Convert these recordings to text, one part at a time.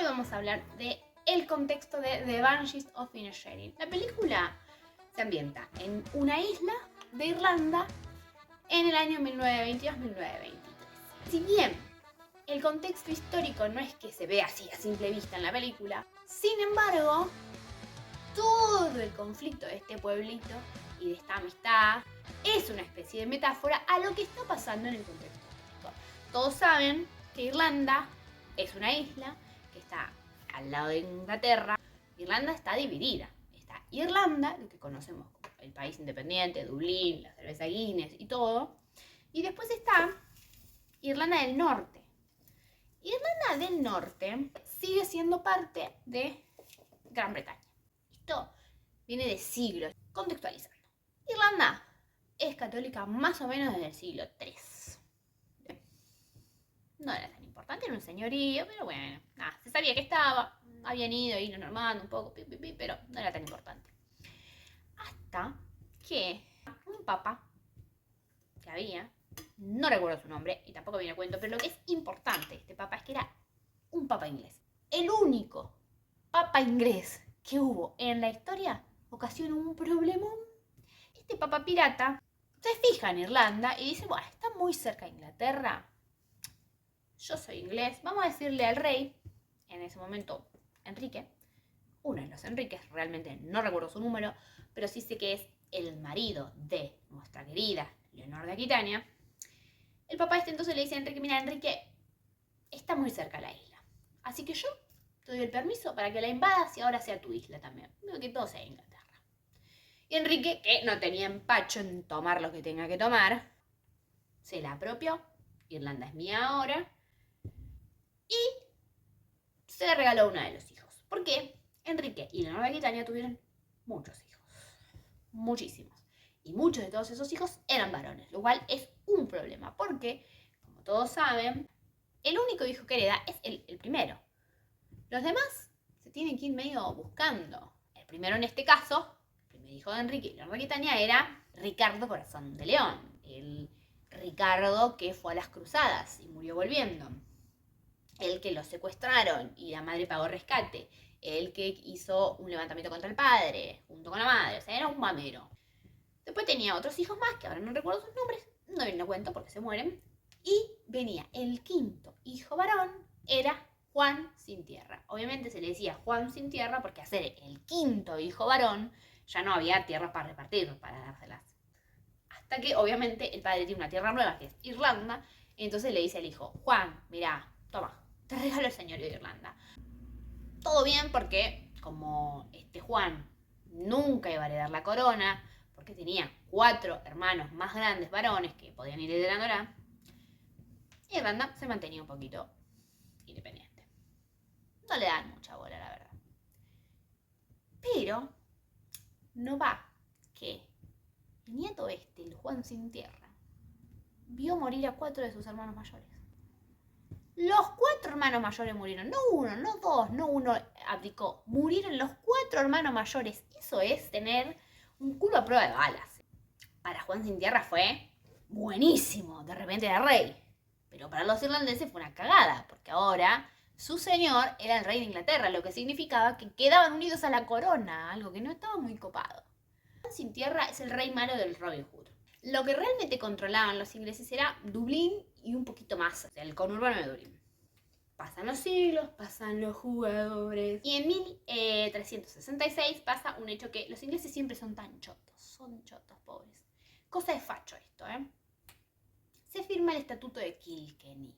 vamos a hablar de el contexto de The Banshees of Inisherin. La película se ambienta en una isla de Irlanda en el año 1922-1923. Si bien el contexto histórico no es que se vea así a simple vista en la película, sin embargo, todo el conflicto de este pueblito y de esta amistad es una especie de metáfora a lo que está pasando en el contexto histórico. Todos saben que Irlanda es una isla que está al lado de Inglaterra. Irlanda está dividida. Está Irlanda, lo que conocemos como el país independiente, Dublín, la cerveza Guinness y todo. Y después está Irlanda del Norte. Irlanda del Norte sigue siendo parte de Gran Bretaña. Esto viene de siglos. Contextualizando. Irlanda es católica más o menos desde el siglo III. No era tan importante, era un señorío, pero bueno, nada, se sabía que estaba, habían ido ahí los normandos un poco, pero no era tan importante. Hasta que un papa que había, no recuerdo su nombre y tampoco viene a cuento, pero lo que es importante de este papa es que era un papa inglés. El único papa inglés que hubo en la historia ocasionó un problemón. Este papa pirata se fija en Irlanda y dice, bueno, está muy cerca de Inglaterra, yo soy inglés, vamos a decirle al rey, en ese momento Enrique, uno de los Enriques, realmente no recuerdo su número, pero sí sé que es el marido de nuestra querida Leonor de Aquitania. El papá entonces le dice a Enrique, mira Enrique, está muy cerca la isla, así que yo te doy el permiso para que la invadas y ahora sea tu isla también, que todo sea Inglaterra. Y Enrique, que no tenía empacho en tomar lo que tenga que tomar, se la apropió, Irlanda es mía ahora, y se le regaló a uno de los hijos. ¿Por qué? Enrique y Leonor de Aquitania tuvieron muchos hijos. Muchísimos. Y muchos de todos esos hijos eran varones, lo cual es un problema, porque, como todos saben, el único hijo que hereda es el primero. Los demás se tienen que ir medio buscando. El primero en este caso, el primer hijo de Enrique y Leonor de Aquitania, era Ricardo Corazón de León. El Ricardo que fue a las cruzadas y murió volviendo. El que lo secuestraron y la madre pagó rescate. El que hizo un levantamiento contra el padre, junto con la madre. O sea, era un mamero. Después tenía otros hijos más, que ahora no recuerdo sus nombres, no vienen a cuento porque se mueren. Y venía el quinto hijo varón, era Juan sin tierra. Obviamente se le decía Juan sin tierra porque al ser el quinto hijo varón, ya no había tierras para repartir, para dárselas. Hasta que obviamente el padre tiene una tierra nueva, que es Irlanda, y entonces le dice al hijo, Juan, mirá, toma, te regalo el señorío de Irlanda. Todo bien porque como Juan nunca iba a heredar la corona, porque tenía 4 hermanos más grandes varones que podían ir heredándola, Irlanda se mantenía un poquito independiente. No le dan mucha bola, la verdad. Pero no va que el nieto el Juan sin tierra, vio morir a 4 de sus hermanos mayores. Los 4 hermanos mayores murieron, no uno, no dos, no uno abdicó, murieron los 4 hermanos mayores. Eso es tener un culo a prueba de balas. Para Juan sin tierra fue buenísimo, de repente era rey. Pero para los irlandeses fue una cagada, porque ahora su señor era el rey de Inglaterra, lo que significaba que quedaban unidos a la corona, algo que no estaba muy copado. Juan sin tierra es el rey malo del Robin Hood. Lo que realmente controlaban los ingleses era Dublín y un poquito más, el conurbano de Dublín. Pasan los siglos, pasan los jugadores. Y en 1366 pasa un hecho que los ingleses siempre son chotos, pobres. Cosa de facho esto, ¿eh? Se firma el Estatuto de Kilkenny.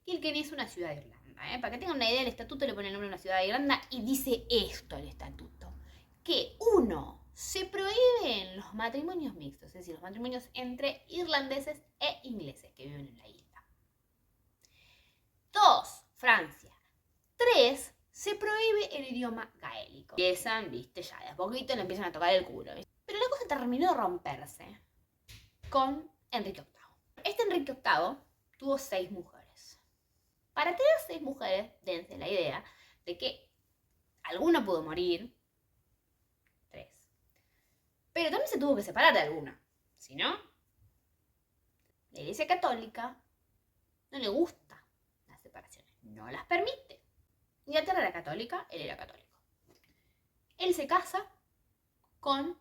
Kilkenny es una ciudad de Irlanda, ¿eh? Para que tengan una idea, el estatuto le pone el nombre de una ciudad de Irlanda y dice esto el estatuto. Que 1. Se prohíben los matrimonios mixtos, es decir, los matrimonios entre irlandeses e ingleses que viven en la isla. 2. Francia. 3. Se prohíbe el idioma gaélico. Empiezan, viste, ya de a poquito le empiezan a tocar el culo, ¿viste? Pero la cosa terminó de romperse con Enrique VIII. Este Enrique VIII tuvo 6 mujeres. Para tener 6 mujeres, dense la idea de que alguna pudo morir, pero también se tuvo que separar de alguna. Si no, la Iglesia Católica no le gusta las separaciones, no las permite. Inglaterra era católica, él era católico. Él se casa con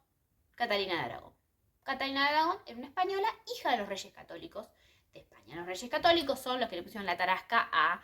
Catalina de Aragón. Catalina de Aragón era una española, hija de los reyes católicos de España. Los reyes católicos son los que le pusieron la tarasca a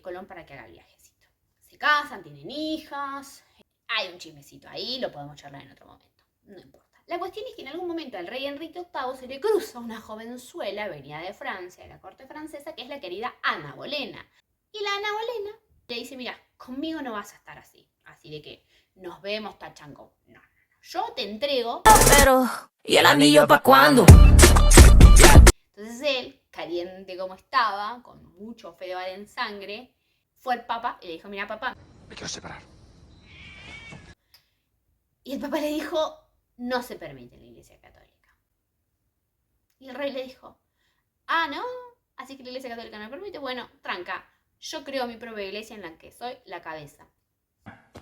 Colón para que haga el viajecito. Se casan, tienen hijas, hay un chismecito ahí, lo podemos charlar en otro momento, no importa. La cuestión es que en algún momento al rey Enrique VIII se le cruza una jovenzuela venida de Francia, de la corte francesa, que es la querida Ana Bolena. Y la Ana Bolena le dice, mira, conmigo no vas a estar así de que nos vemos tachango. No. Yo te entrego. Pero, ¿y el anillo para cuándo? Entonces él, caliente como estaba, con mucho fedeval en sangre, fue al Papa y le dijo, mira papá, me quiero separar. Y el Papa le dijo, no se permite en la Iglesia Católica. Y el rey le dijo, ah, ¿no? Así que la Iglesia Católica no permite. Bueno, tranca, yo creo mi propia iglesia en la que soy la cabeza.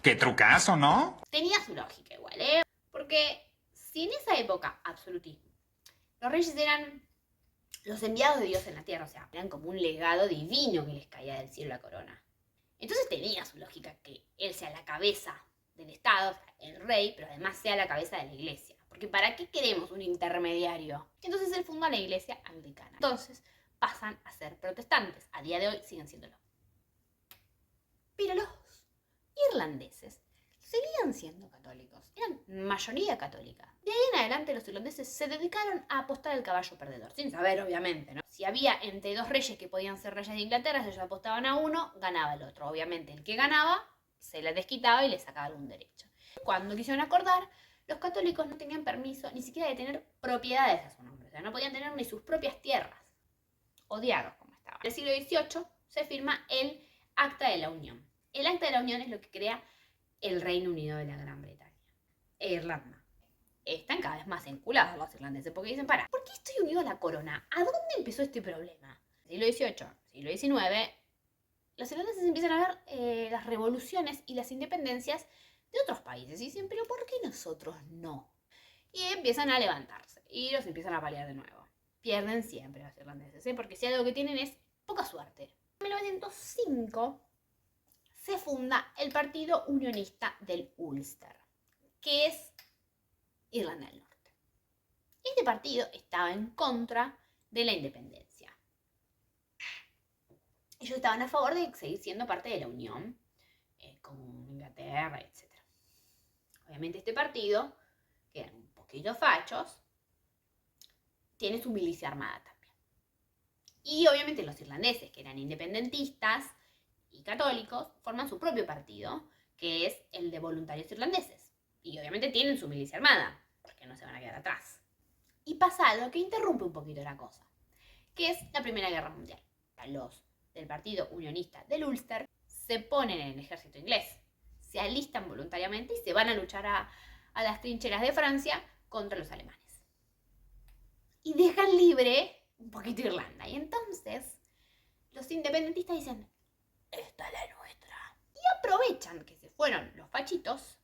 ¡Qué trucazo!, ¿no? Tenía su lógica igual, ¿eh? Porque si en esa época, absolutismo, los reyes eran los enviados de Dios en la tierra, o sea, eran como un legado divino que les caía del cielo la corona. Entonces tenía su lógica que él sea la cabeza del Estado, o sea, el rey, pero además sea la cabeza de la iglesia. Porque ¿para qué queremos un intermediario? Entonces él funda la iglesia anglicana. Entonces pasan a ser protestantes. A día de hoy siguen siéndolo. Pero los irlandeses seguían siendo católicos. Eran mayoría católica. De ahí en adelante los irlandeses se dedicaron a apostar al caballo perdedor. Sin saber, obviamente, ¿no? Si había entre dos reyes que podían ser reyes de Inglaterra, si ellos apostaban a uno, ganaba el otro. Obviamente el que ganaba se le desquitaba y le sacaba algún derecho. Cuando quisieron acordar, los católicos no tenían permiso ni siquiera de tener propiedades a su nombre. O sea, no podían tener ni sus propias tierras. Odiados como estaban. En el siglo XVIII se firma el Acta de la Unión. El Acta de la Unión es lo que crea el Reino Unido de la Gran Bretaña e Irlanda. Están cada vez más enculados los irlandeses porque dicen, ¿por qué estoy unido a la corona? ¿A dónde empezó este problema? Siglo XVIII, siglo XIX, los irlandeses empiezan a ver las revoluciones y las independencias de otros países y dicen, pero ¿por qué nosotros no? Y empiezan a levantarse y los empiezan a pelear de nuevo. Pierden siempre los irlandeses, porque si algo que tienen es poca suerte. En 1905 se funda el Partido Unionista del Ulster, que es Irlanda del Norte. Este partido estaba en contra de la independencia. Ellos estaban a favor de seguir siendo parte de la Unión, con Inglaterra, etc. Obviamente este partido, que eran un poquito fachos, tiene su milicia armada también. Y obviamente los irlandeses, que eran independentistas y católicos, forman su propio partido, que es el de voluntarios irlandeses. Y obviamente tienen su milicia armada, porque no se van a quedar atrás. Y pasa algo que interrumpe un poquito la cosa, que es la Primera Guerra Mundial. Los del Partido Unionista del Ulster se ponen en el ejército inglés, se alistan voluntariamente y se van a luchar a las trincheras de Francia contra los alemanes. Y dejan libre un poquito Irlanda. Y entonces los independentistas dicen, esta es la nuestra. Y aprovechan que se fueron los fachitos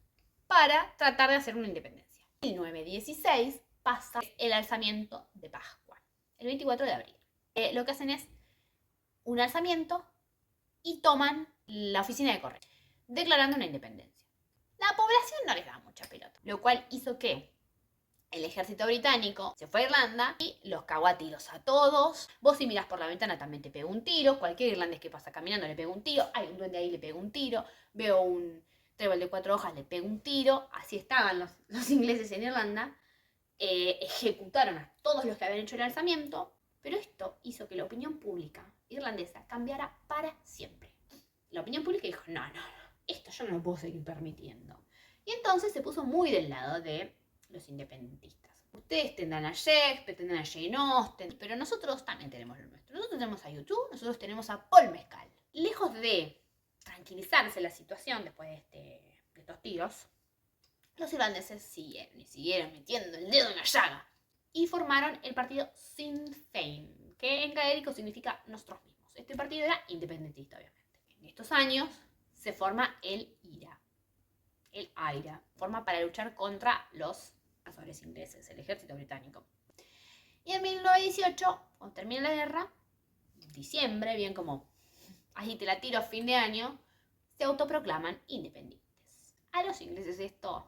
para tratar de hacer una independencia. En 1916 pasa el alzamiento de Pascua, el 24 de abril. Lo que hacen es un alzamiento y toman la oficina de correo, declarando una independencia. La población no les da mucha pelota, lo cual hizo que el ejército británico se fue a Irlanda y los cagó a tiros a todos. Vos si mirás por la ventana también te pega un tiro. Cualquier irlandés que pasa caminando le pega un tiro. Hay un duende ahí, le pega un tiro. Veo un trébol de 4 hojas, le pega un tiro. Así estaban los ingleses en Irlanda. Ejecutaron a todos los que habían hecho el alzamiento. Pero esto hizo que la opinión pública irlandesa cambiara para siempre. La opinión pública dijo, no, esto yo no lo puedo seguir permitiendo. Y entonces se puso muy del lado de los independentistas. Ustedes tendrán a Shakespeare, tendrán a Jane Austen, pero nosotros también tenemos lo nuestro. Nosotros tenemos a YouTube, nosotros tenemos a Paul Mescal. Lejos de tranquilizarse la situación después de estos tiros, los irlandeses siguieron metiendo el dedo en la llaga y formaron el partido Sinn Féin, que en gaélico significa nosotros mismos. Este partido era independentista, obviamente. En estos años se forma el IRA. El IRA forma para luchar contra los invasores ingleses, el ejército británico. Y en 1918, cuando termina la guerra, en diciembre, bien como ahí te la tiro a fin de año, se autoproclaman independientes. A los ingleses esto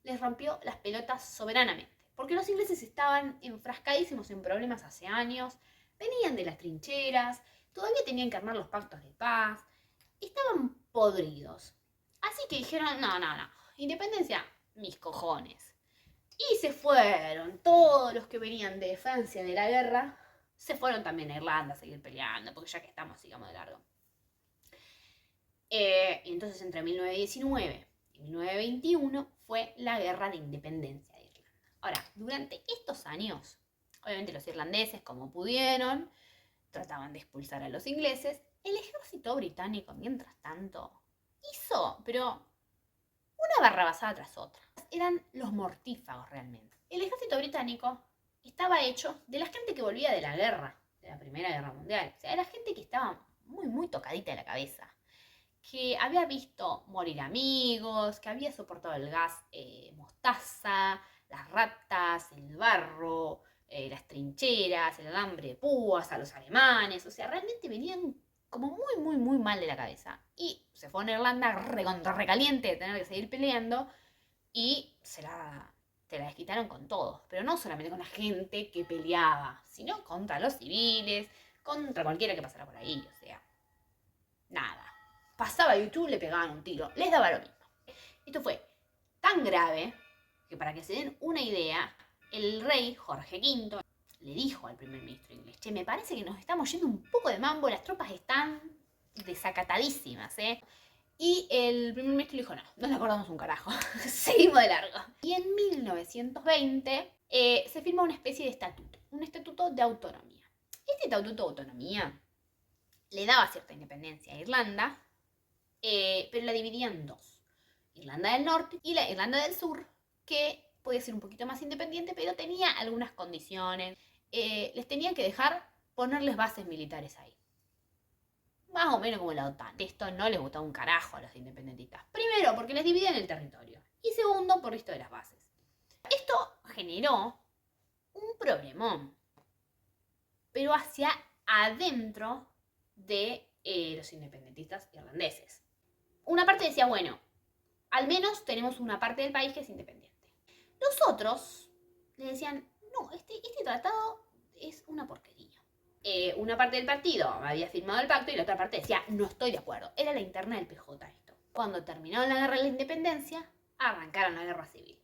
les rompió las pelotas soberanamente, porque los ingleses estaban enfrascadísimos en problemas hace años, venían de las trincheras, todavía tenían que armar los pactos de paz, estaban podridos. Así que dijeron, no, independencia, mis cojones. Y se fueron, todos los que venían de Francia de la guerra, se fueron también a Irlanda a seguir peleando, porque ya que estamos, sigamos de largo. Y entonces entre 1919 y 1921 fue la guerra de independencia de Irlanda. Ahora, durante estos años, obviamente los irlandeses, como pudieron, trataban de expulsar a los ingleses. El ejército británico, mientras tanto, hizo, pero una barrabasada tras otra. Eran los mortífagos realmente. El ejército británico estaba hecho de la gente que volvía de la guerra, de la Primera Guerra Mundial. O sea, era gente que estaba muy tocadita de la cabeza, que había visto morir amigos, que había soportado el gas mostaza, las ratas, el barro, las trincheras, el alambre de púas, a los alemanes. O sea, realmente venían como muy mal de la cabeza. Y se fue a Irlanda recaliente de tener que seguir peleando y te la desquitaron con todos. Pero no solamente con la gente que peleaba, sino contra los civiles, contra cualquiera que pasara por ahí. O sea, nada. Pasaba YouTube, le pegaban un tiro, les daba lo mismo. Esto fue tan grave que, para que se den una idea, el rey Jorge V le dijo al primer ministro inglés: che, me parece que nos estamos yendo un poco de mambo, las tropas están desacatadísimas, ¿eh? Y el primer ministro le dijo: no nos acordamos un carajo, seguimos de largo. Y en 1920 se firma una especie de estatuto, un estatuto de autonomía. Este estatuto de autonomía le daba cierta independencia a Irlanda, pero la dividía en dos: Irlanda del Norte y la Irlanda del Sur, que podía ser un poquito más independiente, pero tenía algunas condiciones. Les tenían que dejar ponerles bases militares ahí. Más o menos como la OTAN. Esto no les gustaba un carajo a los independentistas. Primero, porque les dividían el territorio. Y segundo, por esto de las bases. Esto generó un problemón, pero hacia adentro de los independentistas irlandeses. Una parte decía, bueno, al menos tenemos una parte del país que es independiente. Los otros le decían, no, este tratado es una porquería. Una parte del partido había firmado el pacto y la otra parte decía, no estoy de acuerdo. Era la interna del PJ esto. Cuando terminó la guerra de la independencia, arrancaron la guerra civil.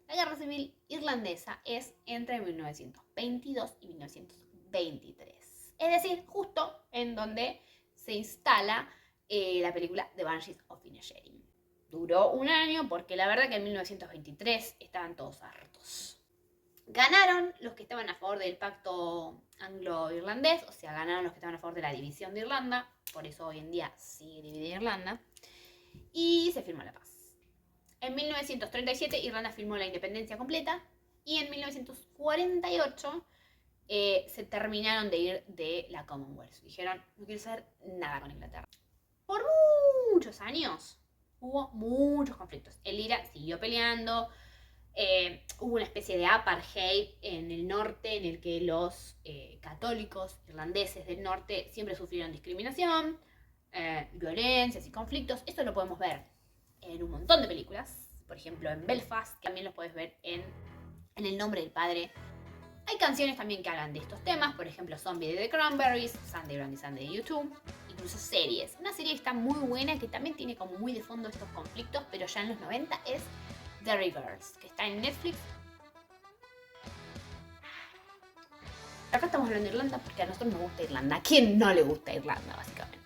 La guerra civil irlandesa es entre 1922 y 1923. Es decir, justo en donde se instala la película The Banshees of Inisherin. Duró un año porque la verdad que en 1923 estaban todos hartos. Ganaron los que estaban a favor del pacto anglo-irlandés, o sea, ganaron los que estaban a favor de la división de Irlanda, por eso hoy en día sigue dividida Irlanda, y se firmó la paz. En 1937 Irlanda firmó la independencia completa y en 1948 se terminaron de ir de la Commonwealth. Dijeron, no quiero saber nada con Inglaterra. Por muchos años hubo muchos conflictos. El IRA siguió peleando. Hubo una especie de apartheid en el norte en el que los católicos irlandeses del norte siempre sufrieron discriminación, violencias y conflictos. Esto lo podemos ver en un montón de películas, por ejemplo en Belfast, que también lo puedes ver en El nombre del padre. Hay canciones también que hablan de estos temas, por ejemplo Zombie de The Cranberries, Sunday Bloody Sunday de YouTube, incluso series. Una serie que está muy buena, que también tiene como muy de fondo estos conflictos, pero ya en los 90, es Derry Girls, que está en Netflix. Acá estamos hablando de Irlanda porque a nosotros nos gusta Irlanda. ¿A quién no le gusta Irlanda, básicamente?